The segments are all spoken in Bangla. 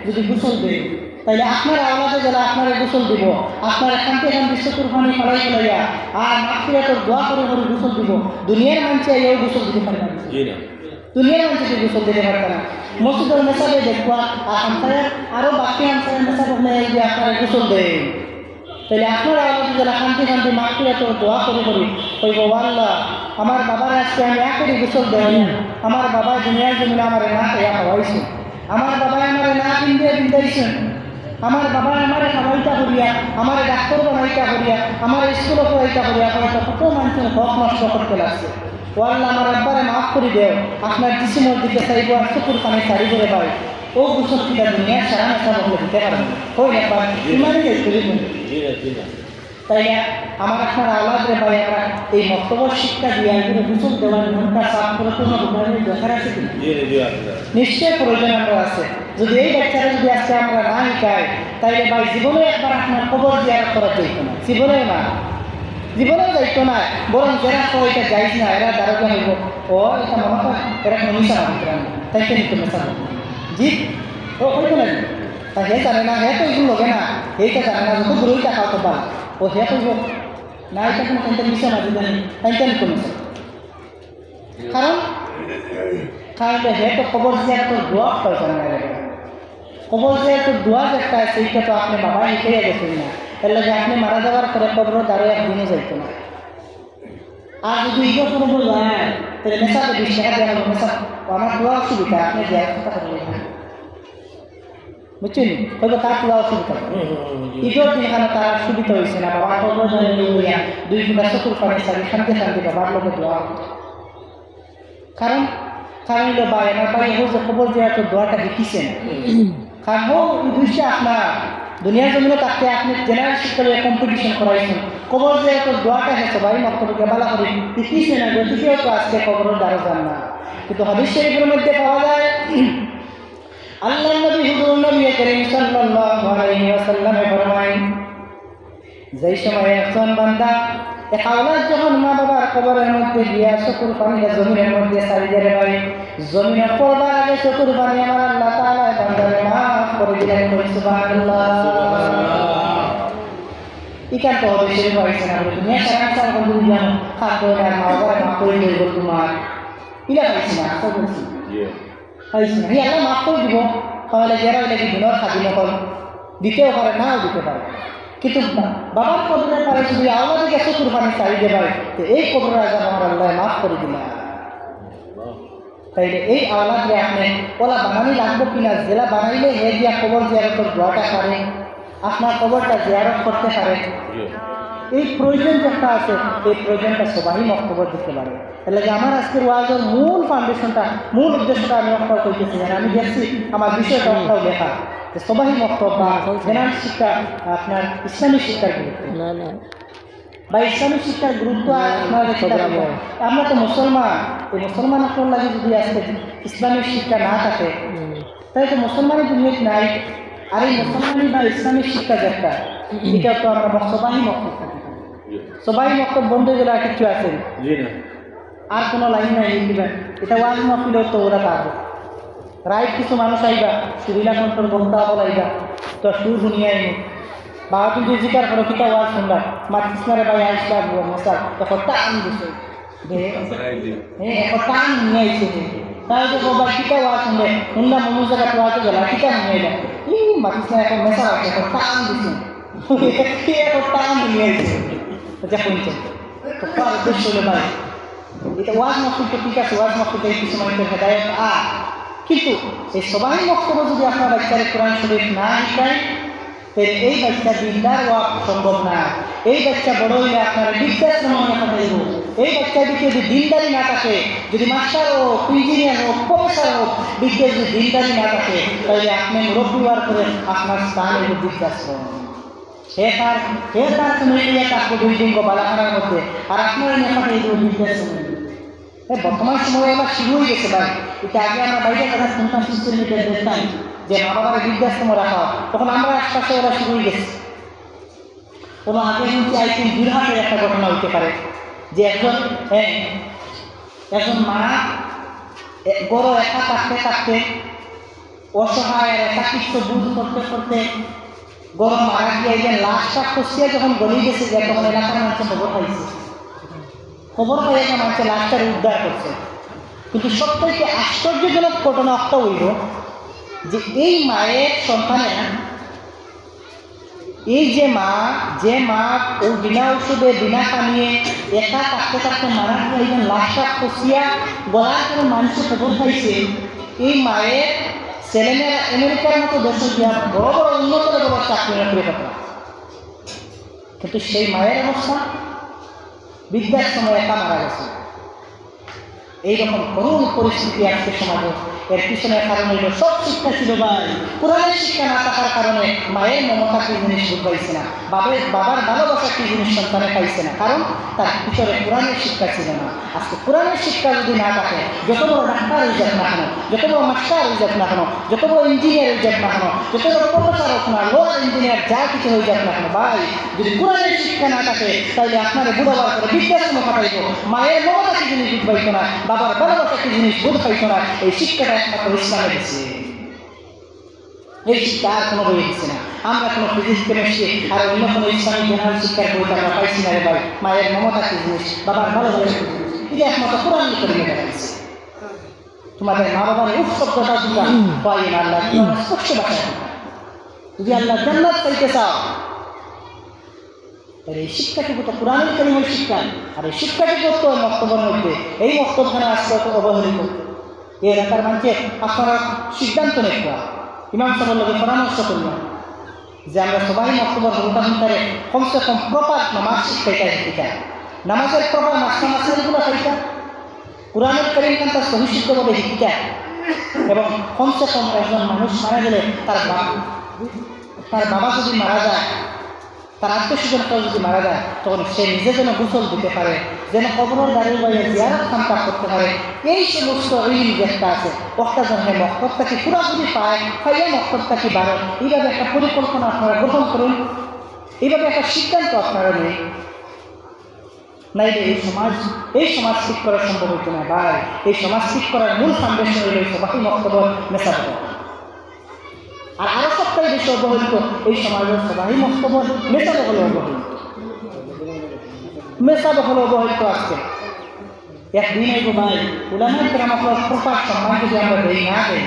যদি গোসল দেয় তাইলে আপনার আওলাদে যারা আপনার গোসল দিব, আপনার এখানতে এখান বিশ্বকুর পানি ফেলাই ফেলাইয়া আর মাফিরাতর দোয়া করে করে গোসল দিব, দুনিয়ার মানুষে এও গোসল দিতে পারে না। দুনিয়ার মানুষকে গোসল দিতে পারবে না। মসজিদের মেসাবে দেখবা আর আনসারের আরও বাকি আনসারের মেসাব হলে যে আপনারা গোসল দেয়, তাহলে আপনারা আমাদের যারা শান্তি শান্তি মাফিরাতর দোয়া করে করি কইব আল্লাহ আমার বাবার আজকে আমি একেরই গোসল দেয়, আমার বাবা দুনিয়ার জমিনে আমার না খেয়া খাওয়াইছে, আমার বাবা আমার না পিন্দিয়ে পিন্দাইছেন, আমার বাবা আমার খাওয়াইটা করিয়া, আমার ডাক্তার বানাইটা করিয়া, আমার স্কুলে পড়াইটা করিয়া হয়তো কত মানুষের হক নষ্ট করতে লাগছে। ও আল্লাহ আমার একবারে মাফ করে দেও, আপনার ডিসিমর দিকে চাইব আর চকুর কানে শাড়ি করে পাই, ও গোসল কিনা দুনিয়ার সারা নেশা বলে দিতে পারবেন ওই একবার ইমানই তাই আমার আপনার আলাদা ভাই আমরা এই মন্তব্য শিক্ষা দিয়ে একদিনে গোসল দেওয়ার ঘন্টা সাফ করে কোনো দরকার আছে কি? নিশ্চয় প্রয়োজন আমরা আছে। যদি এই বাচ্চারা যদি আজকে আমরা না শিখাই তাইলে ভাই জীবনে একবার আপনার খবর জিয়ারত করা যাইত না, জীবনেও না, জীবনেও যাইত না, বরং যারা তো এটা যাইস না এরা দাঁড়াতে হইব ও এটা মনে হয় এরা মনীষা মাত্রা তাই কে নিতে মেশা জি ও হইতো না তা হে জানে না, হে তো এগুলো লোকে না, এইটা জানে না, যত দূরই টাকা তো পাল ও হে কইব না এটা কোনো তাইতে মিশা মাঝে জানি তাইতে নিতে মেশা, কারণ কারণ হে তো খবর জিয়ার তো দোয়া পাইছে না, খবর যে তো দোয়া একটা আছে এইটা তো আপনি বাবা শিখাইয়া গেছেন না, এর লাগে আপনি মারা যাওয়ার পরে খবর দাঁড়ো একদিনও যাইতো না। আর যদি ইগো করবো যায় তাহলে মেশাতে 20 টাকা দেওয়া হবে, মেশা আমার দোয়া অসুবিধা আপনি দেওয়ার কথা বলবেন বুঝছেন, হয়তো তার দোয়া অসুবিধা ইগোর দিন এখানে তার সুবিধা হয়েছে না, বাবা খবর জানিয়ে 2 ফুটা চকুর পানি সারি শান্তি শান্তি বাবার লোকের দোয়া, কারণ কারণ হলো ভাই আমার ভাই যে খবর দেওয়ার তো দোয়াটা শিখিছেন, কারণ হোক এই দুইটা আপনার দুনিয়ার জমিনে থাকতে আপনি জেনারেল শিক্ষালয়ে কম্পিটিশন করাইছেন, খবর যে তো দোয়াটা হেছে ভাই মক্তবকে বালা করে শিখিছে না গতিকেও তো আজকে খবরের দ্বারা যান না, কিন্তু হাদিস শরীফের মধ্যে পাওয়া যায় আল্লাহ নবী হুজুর নবী করিম সাল্লাল্লাহু আলাইহি ওয়াসাল্লাম ফরমায় যেই সময় একজন বান্দা এক আওলাদ যখন মা বাবার কবরের মধ্যে গিয়া চকুর পানিটা জমিনের মধ্যে সারি দিয়ে ভাই জমিনে পড়বার আগে চকুর পানি আমার আল্লাহ তাআলা বান্দারে মাফ করে দিলেন, সুবহানাল্লাহ। ইকান তো হবে সেই হয়েছে না বলে তুমি সারা সারা বন্ধু জানো খাতো আর মা বাবার মাফ করে দেব তোমার ইলা পাইছি না তো বলছি পাইছি না আল্লাহ মাফ করে দিব, তাহলে যারা ওই লাগি গুনার খাদিন হল দিতেও পারে নাও দিতে পারে, কিন্তু বাবার কবরের পারে যদি আওলাদকে চকুর পানি চাই দেবে তো এই কবরের আজাব আমার আল্লাহ মাফ করে দিলেন। তাইলে এই আওলাদকে আপনি ওলা বানানি লাগবো কিনা, জেলা বানাইলে হে দিয়া কবর জিয়ারতের দোয়াটা পারে, আপনার কবরটা জিয়ারত করতে পারে, এই প্রয়োজন যেটা আছে এই প্রয়োজনটা সবাই মক্তব্য দিতে পারে। তাহলে যে আমার আজকের ওয়াজের মূল ফাউন্ডেশনটা মূল উদ্দেশ্যটা আমি অক্ষর করতেছি, আমি দেখছি আমার বিষয়টা অক্ষর লেখা যে সবাই মক্তব্য জেনারেল শিক্ষা আপনার ইসলামিক শিক্ষার গুরুত্ব বা ইসলামিক শিক্ষার গুরুত্ব আমরা তো মুসলমান, এই মুসলমান আপনার লাগে যদি আজকে ইসলামিক শিক্ষা না থাকে তাহলে তো মুসলমানের দুনিয়া নাই, আর এই মুসলমানি বা ইসলামিক শিক্ষা যেটা এটা তো আমরা সবাই মক্তব্য থাকি, সবাই মক্তব্য বন্ধ গেলে আর কিছু আছে আর কোনো লাইন নাই দিবেন, এটা ওয়াজ মহফিলেও তো ওরা পাবে রাইট কিছু মানুষ আইবা সুরিলা কণ্ঠর বক্তা বলাইবা তো সুর শুনিয়ে আইনি বা কিন্তু জিকার করো কিতা ওয়াজ শুনবা মাতিসমারে ভাই আইসলা মশা এখন টান দিছে এখন টান নিয়ে আইছে তাই তো বাবা কিতা ওয়াজ শুনবে শুনলা মমুর জায়গা তো আছে গেলা কিতা নিয়ে আইলা এই মাতিসনা এখন মেশা আছে এখন টান দিছে এখন টান নিয়ে আইছে যা শুনছে তো তার উদ্দেশ্য হলো ভাই এটা ওয়াজ মহফিল তো ঠিক আছে, ওয়াজ মহফিল এই কিছু মানুষের হেদায়ত কিন্তু এই সবাই বক্তব্য যদি আপনার বাচ্চারে কোরআন শরীফ না শিখায় তাহলে এই বাচ্চা দিনদার হওয়া সম্ভব না, এই বাচ্চা বড় হইলে আপনার বৃদ্ধাশ্রম পাঠাইব, এই বাচ্চাটিকে যদি দিনদারি না থাকে, যদি মাস্টার হোক ইঞ্জিনিয়ার হোক প্রফেসর হোক বিদ্যার যদি দিনদারি না থাকে তাহলে আপনি মুরব্বী হওয়ার করে আপনার স্থান হইব বৃদ্ধাশ্রম, হে তার ফ্যামিলি থাকবো 2 দিন বালাখানার মধ্যে আর আপনার নেপাতে এই বৃদ্ধাশ্রম। বর্তমান সময়ে আমার শুরু হয়ে গেছে ভাই, এটা আগে আমরা বাইরে কথা শুনতাম সোশ্যাল মিডিয়ায় দেখতাম যে মা বাবার বৃদ্ধাশ্রম রাখা, তখন আমরা আশপাশে ওরা শুরু হয়ে গেছে। কোনো আগে হচ্ছে আইসিন দুর্ঘাটের একটা ঘটনা হইতে পারে যে একজন মা বড় একা থাকতে থাকতে অসহায় একাকিত্ব বোধ করতে করতে গরম মারা গিয়ে যে লাশটা খসিয়া যখন গলি গেছে যে তখন এলাকার মানুষের খবর পাইছে, খবর পাইয়া যে মানুষের লাশটার উদ্ধার করছে। কিন্তু সবথেকে আশ্চর্যজনক ঘটনা একটা হইল যে এই মায়ের সন্তানেরা, এই যে মা ও বিনা ওষুধে বিনা পানিয়ে একা থাকতে থাকতে মারা গিয়ে একজন লাশটা খসিয়া গলার কোনো মানুষের খবর পাইছে, এই মায়ের ছেলেমেয়েরা আমেরিকার মতো দেশে গিয়া বড় বড় উন্নত বড় চাকরি নকরি কথা। কিন্তু সেই মায়ের অবস্থা বিদ্যার সময় একা মারা গেছে। এইরকম করুণ পরিস্থিতি আজকে সমাজে। এর পিছনের কারণ হইল সব শিক্ষা ছিল ভাই, কোরআনের শিক্ষা না থাকার কারণে মায়ের মমতা কি জিনিস বুঝাইছে না, বাবার ভালোবাসা কি জিনিস সন্তানে পাইছে না, কারণ তার ভিতরে কোরআনের শিক্ষা ছিল না। আজকে কোরআনের শিক্ষা যদি না থাকে, যত বড় ডাক্তার হয়ে যাক না কেন, যত বড় মাস্টার হয়ে যাক না কেন, যত বড় ইঞ্জিনিয়ার হয়ে যাক না কেন, যত বড় প্রফেসর হোক না, লোয়ার ইঞ্জিনিয়ার যা কিছু হয়ে যাক না কেন ভাই, যদি কোরআনের শিক্ষা না থাকে তাহলে আপনার বুড়াবার করে বৃদ্ধাশ্রমে পাঠাইব। মায়ের মমতা কি জিনিস বুঝবাইত না, বাবার ভালোবাসা কি জিনিস বোধ পাইত না। এই শিক্ষাটা একমাত্র ইসলামে দিচ্ছে। এই শিক্ষা আর কোনো বই দিচ্ছে না। আমরা কোনো ফিজিক্স কেমিস্ট্রি আর অন্য কোনো ইসলামিক জেনারেল শিক্ষার বইটা আমরা পাইছি না রে ভাই। মায়ের মমতা কি জিনিস, বাবার ভালোবাসা কি জিনিস, এটা একমাত্র কোরআন করে দেখা যাচ্ছে। তোমাদের মা বাবার উপ শব্দটা দিবা পাই না, আল্লাহ স্পষ্ট ভাষায় যদি আল্লাহ জান্নাত পাইতে চাও, এই শিক্ষাটুকু তো কোরআন কারীমের শিক্ষা। আর এই শিক্ষাটুকু তো মক্তবের মধ্যে, এই মক্তবখানে আসতে অবহেলিত। এই এলাকার মানুষকে আপনারা সিদ্ধান্ত নেওয়া, ইমাম সাহেবের লোকের পরামর্শ করলাম যে আমরা সবাই মক্তবের ভূমিকারে কমসে কম প্রপার নামাজ শিক্ষায় নামাজের প্রপার মাসগুলো খাইতা, কোরআনের কারীম কান্তা সহিষ্ঠুভাবে শিক্ষা, এবং কমসে কম একজন মানুষ মারা গেলে তার বাবা যদি মারা যায়, তার আত্মীয়স্বজন যদি মারা যায়, তখন সে নিজে যেন গোসল দিতে পারে, যেন কবরের দাঁড়িয়ে বাইরে জিয়ারত খামটা করতে পারে। এই সমস্ত ইলম যেটা আছে ওটা যেন মক্তবটাকে পুরাপুরি পায়, পাইয়া মক্তবটাকে বাড়ে। এইভাবে একটা পরিকল্পনা আপনারা গ্রহণ করুন, এইভাবে একটা সিদ্ধান্ত আপনারা নেই, নাইলে এই সমাজ ঠিক করা সম্ভব হইত না ভাই। এই সমাজ ঠিক করার মূল ফাউন্ডেশন হইল সবাই মক্তব মেসাব। আর আরো সবটাই বেশি অবহেলিত এই সমাজের সবাই মক্তব মেসাব হলে অবহেলিত, মেসাব হলে অবহেলিত। আজকে একদিন আইব ভাই, উলামায়ে কেরাম প্রপার সম্মান যদি আমরা দেই না দেই,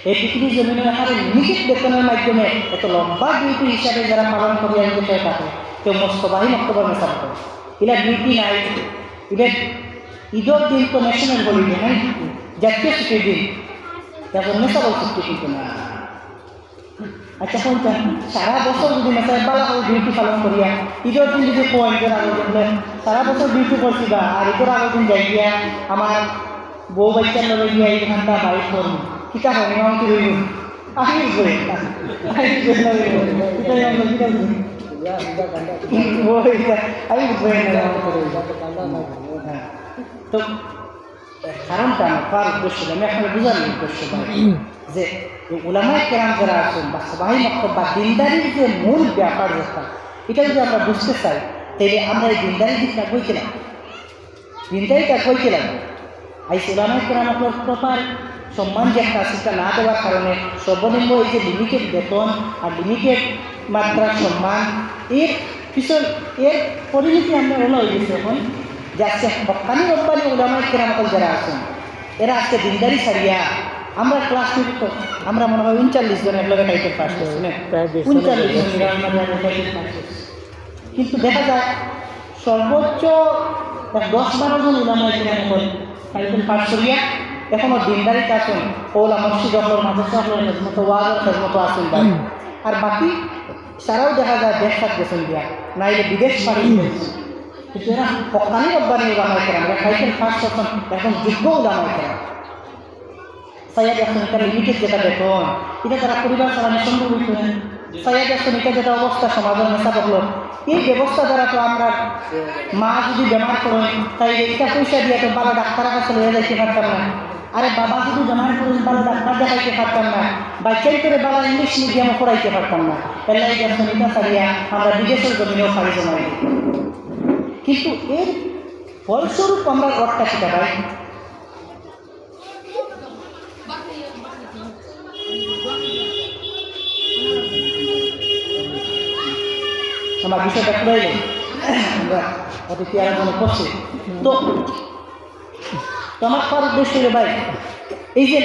এই পৃথিবীর জমিনে আমার লিমিটেড বেতনের মাধ্যমে এত লম্বা ডিউটি হিসাবে যারা পালন করে আসতে থাকে, কেউ মস্তবাহী মক্তব্য মেসাব করে। এরা ডিউটি নাই, এদের ঈদের দিন তো ন্যাশনাল হলিডে নাই, জাতীয় ছুটির দিন, তারপর মেসাবল ছুটি কিন্তু না। আচ্ছা কোনটা সারা বছর যদি মেসাব বালা করে ডিউটি পালন করিয়া ঈদের দিন যদি কোন ঈদের আগে দিলে সারা বছর ডিউটি করছি বা আর ঈদের আগের দিন যাই গিয়া আমার বউ বাচ্চার লগে গিয়া এই ঘন্টা বাইক করবো কিতা হয় নিয়ম কি রইব আমি করে তো কারণটা আমার তার উদ্দেশ্য আমি এখানে বুঝার উদ্দেশ্য যে উলামায়ে কেরাম যারা আছেন বা সবাই মক্তব বা দিনদারির যে মূল ব্যাপার যেটা, এটা যদি আমরা বুঝতে চাই তাহলে আমরা এই দিনদারি দিকটা বইতে লাগবে, দিনদারিটা বইতে লাগবে। এই উলামায়ে কেরাম আপনার প্রপার সম্মান যে একটা সেটা না দেওয়ার কারণে সর্বনিম্ন এই যে লিমিটেড বেতন আর লিমিটেড মাত্রার সম্মান, এর পিছন এর পরিণতি আমরা হলো হয়ে গেছে এখন যে আজকে হক্কানি রব্বানি উলামায়ে কেরাম যারা আছেন এরা আজকে দিনদারি ছাড়িয়া আমরা ক্লাস নিত, আমরা মনে হয় 39 জনের লোক টাইপের পাস করছি না, 39 জন, কিন্তু দেখা যায় সর্বোচ্চ 10-12 জন উলামায়ে কেরাম টাইপের পাস করিয়া এখনো দিনদারিতে আছেন। ওলা মসজিদ হল, মাদ্রাসা হল, মতো ওয়াজের খেজমতো আছেন ভাই। আর বাকি সারাও দেখা যায় দেশ সাত গেছেন দিয়া, নাইলে বিদেশ পাড়ি হয়েছে। কিন্তু এরা হক্কানি রব্বানি উলামায়ে কেরাম, এরা খাইতেন ফার্স্ট করতেন এখন যোগ্য উলামায়ে কেরাম। সাইয়াদ আসেন এটা লিমিটেড যেটা বেতন, এটা তারা পরিবার চালানো সম্ভব হইত না। সাইয়াদ আসেন এটা যেটা অবস্থা সমাজের মেসাব হলো, এই ব্যবস্থা দ্বারা তো আমরা মা যদি বেমার করেন তাই এটা পয়সা দিয়ে তো ভালো ডাক্তারের কাছে লয়ে যাইতে পারতাম না। আরে বাবা যদি বেমার করেন ভালো ডাক্তার দেখাইতে পারতাম না, বাচ্চাই করে ভালো ইংলিশ মিডিয়ামে পড়াইতে পারতাম না। এলাই গেছেন এটা ছাড়িয়া আমরা বিদেশের জমিনেও পারি জমাই। কিন্তু এর ফলস্বরূপ আমরা অর্থটা শিখা পাই, আমার বিষয়টা খুঁড়াইলে আমরা অতিথি আরেকজনে করছি। তো তো আমার খাওয়ার উদ্দেশ্য হলো ভাই, এই যে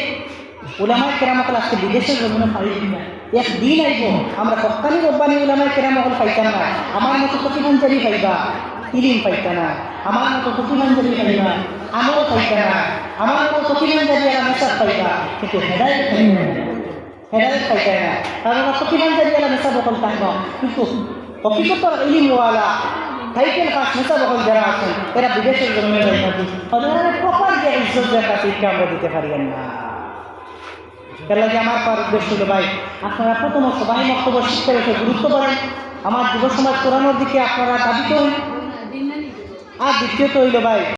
উলামায়ে কেরামকল আজকে বিদেশের জন্য পাইছি না, একদিন আইব আমরা সকালে রব্বানি উলামায়ে কেরামকল পাইতাম না, আমার মতো প্রতিবন্ধী পাইবা ইলিম পাইতা না, আমার মতো প্রতিবন্ধী পাইবা আমল পাইতা না, আমার মতো প্রতিবন্ধী এরা মেসাব পাইবা, কিন্তু হেদায়েত পাইতা না। কারণ প্রতিবন্ধী এরা মেসাব বকল থাকবা, কিন্তু হকিকতর ইলিমওয়ালা টাইটেল খাস মেসাব বকল যারা আছেন এরা বিদেশের জন্য প্রপার যে ইজ্জত দেখা শিক্ষা আমরা দিতে পারি না। তার লাগে আমার পার উদ্দেশ্য হলো ভাই, আপনারা প্রথম সবাই বক্তব্য শিক্ষার উপর গুরুত্ব করেন, আমার যুব সমাজ করানোর দিকে আপনারা দাবি করুন। আর দ্বিতীয়ত হইল ভাই